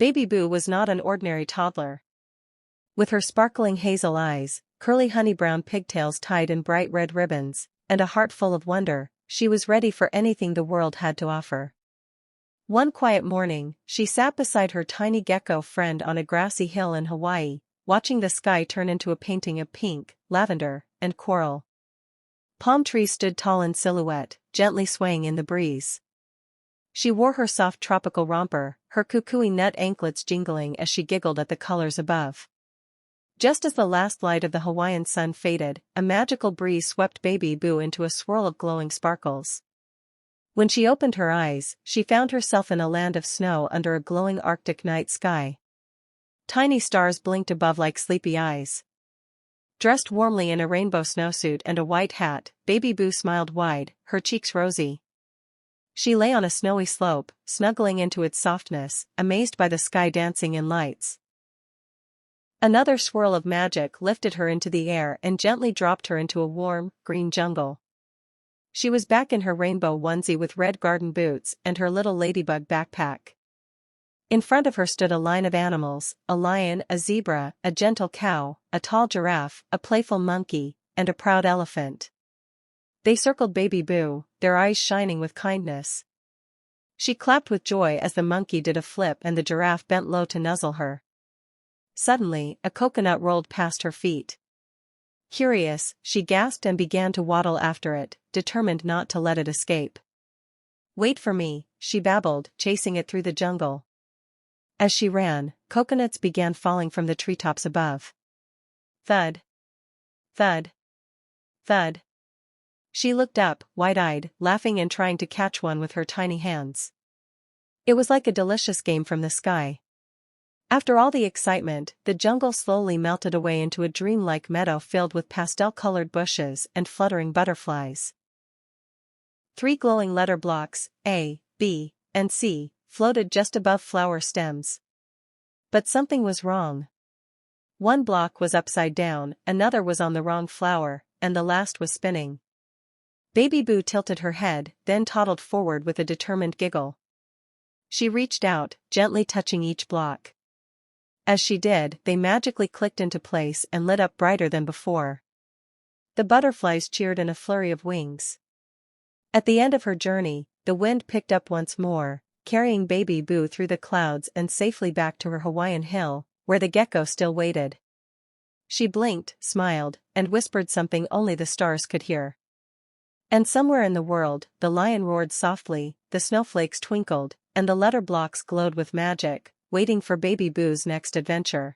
Baby Boo was not an ordinary toddler. With her sparkling hazel eyes, curly honey-brown pigtails tied in bright red ribbons, and a heart full of wonder, she was ready for anything the world had to offer. One quiet morning, she sat beside her tiny gecko friend on a grassy hill in Hawaii, watching the sky turn into a painting of pink, lavender, and coral. Palm trees stood tall in silhouette, gently swaying in the breeze. She wore her soft tropical romper, her cuckooing nut anklets jingling as she giggled at the colors above. Just as the last light of the Hawaiian sun faded, a magical breeze swept Baby Boo into a swirl of glowing sparkles. When she opened her eyes, she found herself in a land of snow under a glowing Arctic night sky. Tiny stars blinked above like sleepy eyes. Dressed warmly in a rainbow snowsuit and a white hat, Baby Boo smiled wide, her cheeks rosy. She lay on a snowy slope, snuggling into its softness, amazed by the sky dancing in lights. Another swirl of magic lifted her into the air and gently dropped her into a warm, green jungle. She was back in her rainbow onesie with red garden boots and her little ladybug backpack. In front of her stood a line of animals, a lion, a zebra, a gentle cow, a tall giraffe, a playful monkey, and a proud elephant. They circled Baby Boo, their eyes shining with kindness. She clapped with joy as the monkey did a flip and the giraffe bent low to nuzzle her. Suddenly, a coconut rolled past her feet. Curious, she gasped and began to waddle after it, determined not to let it escape. "Wait for me," she babbled, chasing it through the jungle. As she ran, coconuts began falling from the treetops above. Thud. Thud. Thud. She looked up, wide-eyed, laughing and trying to catch one with her tiny hands. It was like a delicious game from the sky. After all the excitement, the jungle slowly melted away into a dreamlike meadow filled with pastel-colored bushes and fluttering butterflies. 3 glowing letter blocks, A, B, and C, floated just above flower stems. But something was wrong. One block was upside down, another was on the wrong flower, and the last was spinning. Baby Boo tilted her head, then toddled forward with a determined giggle. She reached out, gently touching each block. As she did, they magically clicked into place and lit up brighter than before. The butterflies cheered in a flurry of wings. At the end of her journey, the wind picked up once more, carrying Baby Boo through the clouds and safely back to her Hawaiian hill, where the gecko still waited. She blinked, smiled, and whispered something only the stars could hear. And somewhere in the world, the lion roared softly, the snowflakes twinkled, and the letter blocks glowed with magic, waiting for Baby Boo's next adventure.